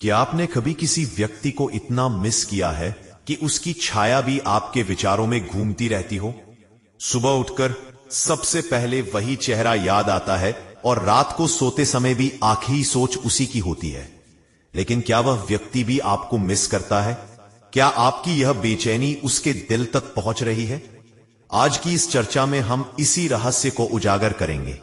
क्या आपने कभी किसी व्यक्ति को इतना मिस किया है कि उसकी छाया भी आपके विचारों में घूमती रहती हो? सुबह उठकर सबसे पहले वही चेहरा याद आता है और रात को सोते समय भी आखिरी सोच उसी की होती है। लेकिन क्या वह व्यक्ति भी आपको मिस करता है? क्या आपकी यह बेचैनी उसके दिल तक पहुंच रही है? आज की इस चर्चा में हम इसी रहस्य को उजागर करेंगे।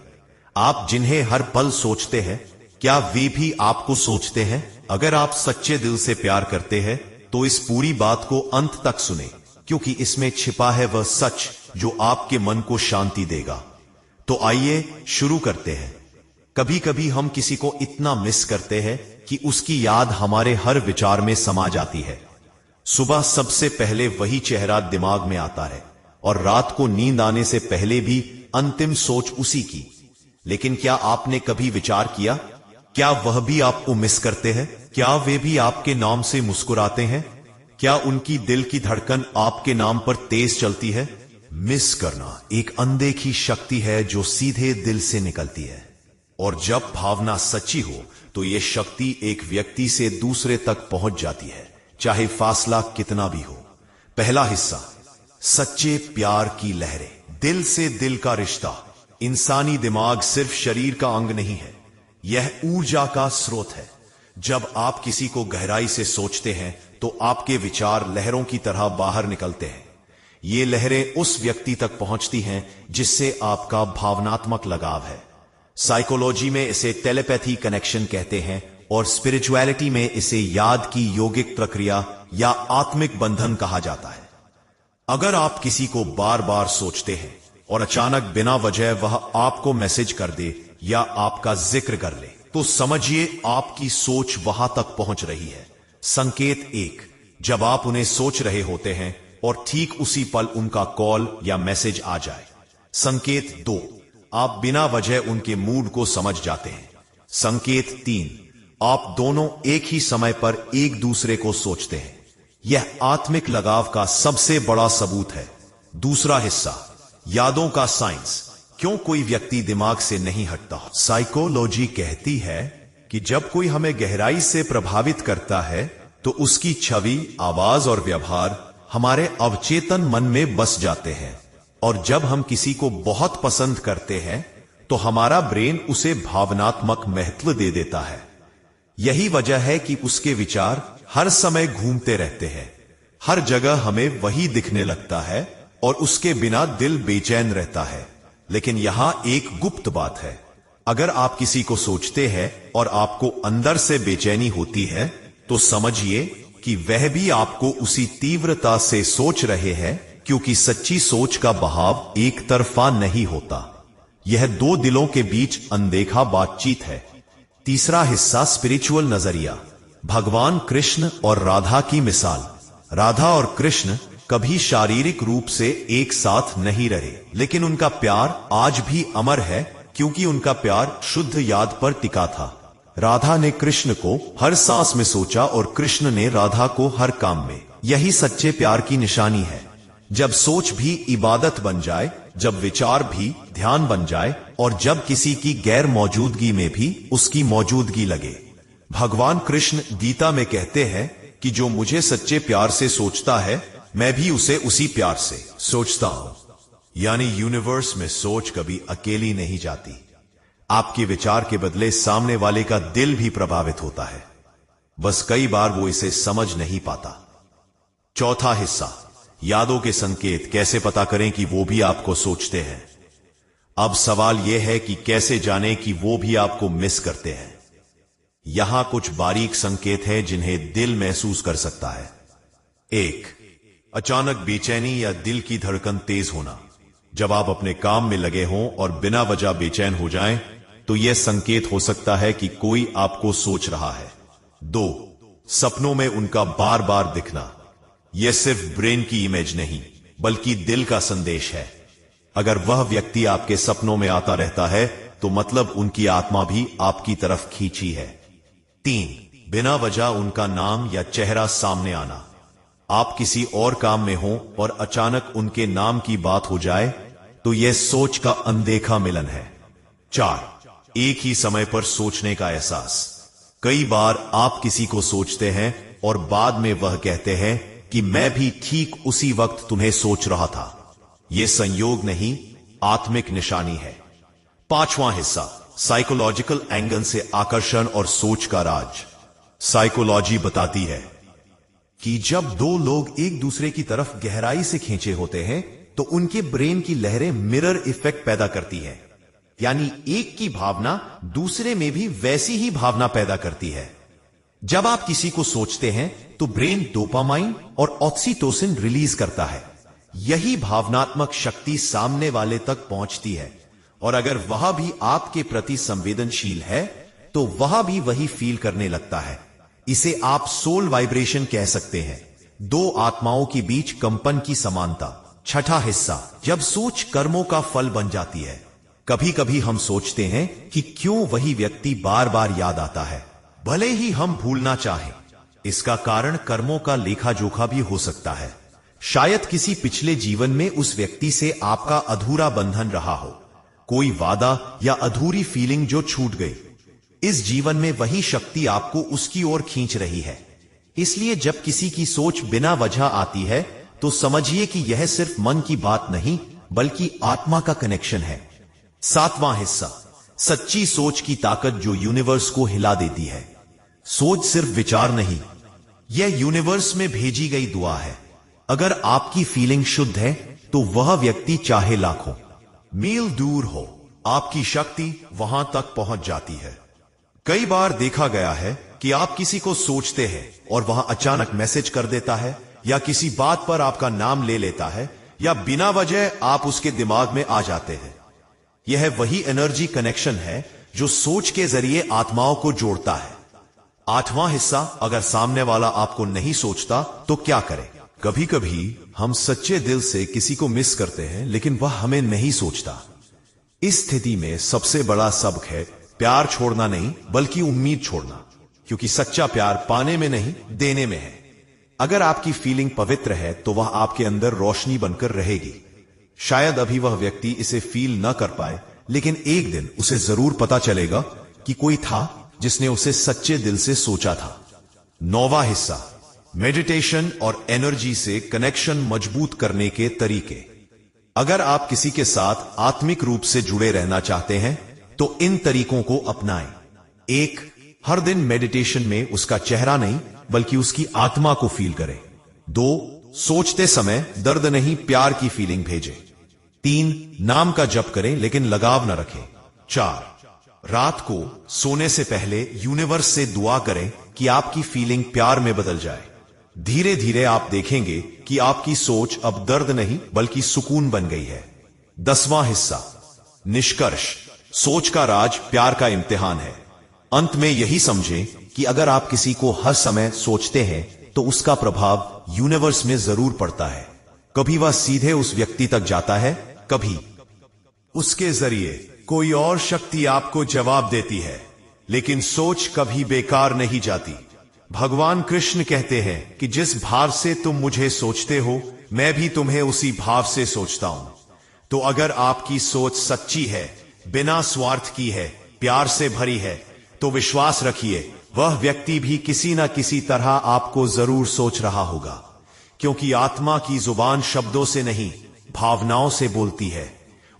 आप जिन्हें हर पल सोचते हैं, क्या वे भी आपको सोचते हैं? अगर आप सच्चे दिल से प्यार करते हैं तो इस पूरी बात को अंत तक सुने, क्योंकि इसमें छिपा है वह सच जो आपके मन को शांति देगा। तो आइए शुरू करते हैं। कभी कभी हम किसी को इतना मिस करते हैं कि उसकी याद हमारे हर विचार में समा जाती है। सुबह सबसे पहले वही चेहरा दिमाग में आता है और रात को नींद आने से पहले भी अंतिम सोच उसी की। लेकिन क्या आपने कभी विचार किया, क्या वह भी आपको मिस करते हैं? क्या वे भी आपके नाम से मुस्कुराते हैं? क्या उनकी दिल की धड़कन आपके नाम पर तेज चलती है? मिस करना एक अनदेखी शक्ति है जो सीधे दिल से निकलती है, और जब भावना सच्ची हो तो यह शक्ति एक व्यक्ति से दूसरे तक पहुंच जाती है, चाहे फासला कितना भी हो। पहला हिस्सा, सच्चे प्यार की लहरें। दिल से दिल का रिश्ता। इंसानी दिमाग सिर्फ शरीर का अंग नहीं है, यह ऊर्जा का स्रोत है। जब आप किसी को गहराई से सोचते हैं तो आपके विचार लहरों की तरह बाहर निकलते हैं। ये लहरें उस व्यक्ति तक पहुंचती हैं जिससे आपका भावनात्मक लगाव है। साइकोलॉजी में इसे टेलीपैथी कनेक्शन कहते हैं और स्पिरिचुअलिटी में इसे याद की योगिक प्रक्रिया या आत्मिक बंधन कहा जाता है। अगर आप किसी को बार बार सोचते हैं और अचानक बिना वजह वह आपको मैसेज कर दे या आपका जिक्र कर ले, तो समझिए आपकी सोच वहां तक पहुंच रही है। संकेत 1, जब आप उन्हें सोच रहे होते हैं और ठीक उसी पल उनका कॉल या मैसेज आ जाए। संकेत 2, आप बिना वजह उनके मूड को समझ जाते हैं। संकेत 3, आप दोनों एक ही समय पर एक दूसरे को सोचते हैं। यह आत्मिक लगाव का सबसे बड़ा सबूत है। दूसरा हिस्सा, यादों का साइंस। क्यों कोई व्यक्ति दिमाग से नहीं हटता? साइकोलॉजी कहती है कि जब कोई हमें गहराई से प्रभावित करता है तो उसकी छवि, आवाज और व्यवहार हमारे अवचेतन मन में बस जाते हैं। और जब हम किसी को बहुत पसंद करते हैं तो हमारा ब्रेन उसे भावनात्मक महत्व दे देता है। यही वजह है कि उसके विचार हर समय घूमते रहते हैं, हर जगह हमें वही दिखने लगता है और उसके बिना दिल बेचैन रहता है। लेकिन यहां एक गुप्त बात है, अगर आप किसी को सोचते हैं और आपको अंदर से बेचैनी होती है तो समझिए कि वह भी आपको उसी तीव्रता से सोच रहे हैं, क्योंकि सच्ची सोच का बहाव एक तरफा नहीं होता। यह दो दिलों के बीच अनदेखा बातचीत है। तीसरा हिस्सा, स्पिरिचुअल नजरिया। भगवान कृष्ण और राधा की मिसाल। राधा और कृष्ण कभी शारीरिक रूप से एक साथ नहीं रहे, लेकिन उनका प्यार आज भी अमर है, क्योंकि उनका प्यार शुद्ध याद पर टिका था। राधा ने कृष्ण को हर सांस में सोचा और कृष्ण ने राधा को हर काम में। यही सच्चे प्यार की निशानी है। जब सोच भी इबादत बन जाए, जब विचार भी ध्यान बन जाए, और जब किसी की गैर मौजूदगी में भी उसकी मौजूदगी लगे। भगवान कृष्ण गीता में कहते हैं कि जो मुझे सच्चे प्यार से सोचता है, मैं भी उसे उसी प्यार से सोचता हूं। यानी यूनिवर्स में सोच कभी अकेली नहीं जाती। आपके विचार के बदले सामने वाले का दिल भी प्रभावित होता है, बस कई बार वो इसे समझ नहीं पाता। चौथा हिस्सा, यादों के संकेत। कैसे पता करें कि वो भी आपको सोचते हैं? अब सवाल यह है कि कैसे जाने कि वो भी आपको मिस करते हैं। यहां कुछ बारीक संकेत हैं जिन्हें दिल महसूस कर सकता है। 1, अचानक बेचैनी या दिल की धड़कन तेज होना। जब आप अपने काम में लगे हों और बिना वजह बेचैन हो जाएं, तो यह संकेत हो सकता है कि कोई आपको सोच रहा है। 2, सपनों में उनका बार बार दिखना। यह सिर्फ ब्रेन की इमेज नहीं, बल्कि दिल का संदेश है। अगर वह व्यक्ति आपके सपनों में आता रहता है तो मतलब उनकी आत्मा भी आपकी तरफ खींची है। 3, बिना वजह उनका नाम या चेहरा सामने आना। आप किसी और काम में हो और अचानक उनके नाम की बात हो जाए तो यह सोच का अनदेखा मिलन है। 4, एक ही समय पर सोचने का एहसास। कई बार आप किसी को सोचते हैं और बाद में वह कहते हैं कि मैं भी ठीक उसी वक्त तुम्हें सोच रहा था। यह संयोग नहीं, आत्मिक निशानी है। पांचवां हिस्सा, साइकोलॉजिकल एंगल से आकर्षण और सोच का राज। साइकोलॉजी बताती है कि जब दो लोग एक दूसरे की तरफ गहराई से खींचे होते हैं तो उनके ब्रेन की लहरें मिरर इफेक्ट पैदा करती है, यानी एक की भावना दूसरे में भी वैसी ही भावना पैदा करती है। जब आप किसी को सोचते हैं तो ब्रेन डोपामाइन और ऑक्सीटोसिन रिलीज करता है। यही भावनात्मक शक्ति सामने वाले तक पहुंचती है, और अगर वह भी आपके प्रति संवेदनशील है तो वह भी वही फील करने लगता है। इसे आप सोल वाइब्रेशन कह सकते हैं, दो आत्माओं के बीच कंपन की समानता। छठा हिस्सा, जब सोच कर्मों का फल बन जाती है। कभी कभी हम सोचते हैं कि क्यों वही व्यक्ति बार बार याद आता है, भले ही हम भूलना चाहें। इसका कारण कर्मों का लेखा जोखा भी हो सकता है। शायद किसी पिछले जीवन में उस व्यक्ति से आपका अधूरा बंधन रहा हो, कोई वादा या अधूरी फीलिंग जो छूट गई। इस जीवन में वही शक्ति आपको उसकी ओर खींच रही है। इसलिए जब किसी की सोच बिना वजह आती है तो समझिए कि यह सिर्फ मन की बात नहीं बल्कि आत्मा का कनेक्शन है। सातवां हिस्सा, सच्ची सोच की ताकत जो यूनिवर्स को हिला देती है। सोच सिर्फ विचार नहीं, यह यूनिवर्स में भेजी गई दुआ है। अगर आपकी फीलिंग शुद्ध है तो वह व्यक्ति चाहे लाखों मील दूर हो, आपकी शक्ति वहां तक पहुंच जाती है। कई बार देखा गया है कि आप किसी को सोचते हैं और वह अचानक मैसेज कर देता है, या किसी बात पर आपका नाम ले लेता है, या बिना वजह आप उसके दिमाग में आ जाते हैं। यह वही एनर्जी कनेक्शन है जो सोच के जरिए आत्माओं को जोड़ता है। आठवां हिस्सा, अगर सामने वाला आपको नहीं सोचता तो क्या करें। कभी कभी हम सच्चे दिल से किसी को मिस करते हैं लेकिन वह हमें नहीं सोचता। इस स्थिति में सबसे बड़ा सबक है प्यार छोड़ना नहीं बल्कि उम्मीद छोड़ना, क्योंकि सच्चा प्यार पाने में नहीं देने में है। अगर आपकी फीलिंग पवित्र है तो वह आपके अंदर रोशनी बनकर रहेगी। शायद अभी वह व्यक्ति इसे फील न कर पाए, लेकिन एक दिन उसे जरूर पता चलेगा कि कोई था जिसने उसे सच्चे दिल से सोचा था। नौवां हिस्सा, मेडिटेशन और एनर्जी से कनेक्शन मजबूत करने के तरीके। अगर आप किसी के साथ आत्मिक रूप से जुड़े रहना चाहते हैं तो इन तरीकों को अपनाएं। 1, हर दिन मेडिटेशन में उसका चेहरा नहीं बल्कि उसकी आत्मा को फील करें। 2, सोचते समय दर्द नहीं प्यार की फीलिंग भेजें। 3, नाम का जप करें लेकिन लगाव न रखें। 4, रात को सोने से पहले यूनिवर्स से दुआ करें कि आपकी फीलिंग प्यार में बदल जाए। धीरे धीरे आप देखेंगे कि आपकी सोच अब दर्द नहीं बल्कि सुकून बन गई है। 10वां हिस्सा, निष्कर्ष। सोच का राज प्यार का इम्तिहान है। अंत में यही समझें कि अगर आप किसी को हर समय सोचते हैं तो उसका प्रभाव यूनिवर्स में जरूर पड़ता है। कभी वह सीधे उस व्यक्ति तक जाता है, कभी उसके जरिए कोई और शक्ति आपको जवाब देती है, लेकिन सोच कभी बेकार नहीं जाती। भगवान कृष्ण कहते हैं कि जिस भाव से तुम मुझे सोचते हो मैं भी तुम्हें उसी भाव से सोचता हूं। तो अगर आपकी सोच सच्ची है, बिना स्वार्थ की है, प्यार से भरी है, तो विश्वास रखिए वह व्यक्ति भी किसी न किसी तरह आपको जरूर सोच रहा होगा, क्योंकि आत्मा की जुबान शब्दों से नहीं भावनाओं से बोलती है।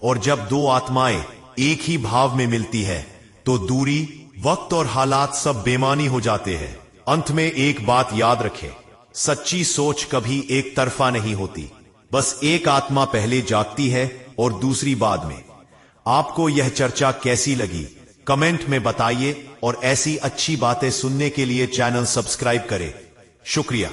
और जब दो आत्माएं एक ही भाव में मिलती है तो दूरी, वक्त और हालात सब बेमानी हो जाते हैं। अंत में एक बात याद रखें, सच्ची सोच कभी एक तरफा नहीं होती। बस एक आत्मा पहले जागती है और दूसरी बाद में। आपको यह चर्चा कैसी लगी कमेंट में बताइए, और ऐसी अच्छी बातें सुनने के लिए चैनल सब्सक्राइब करें। शुक्रिया।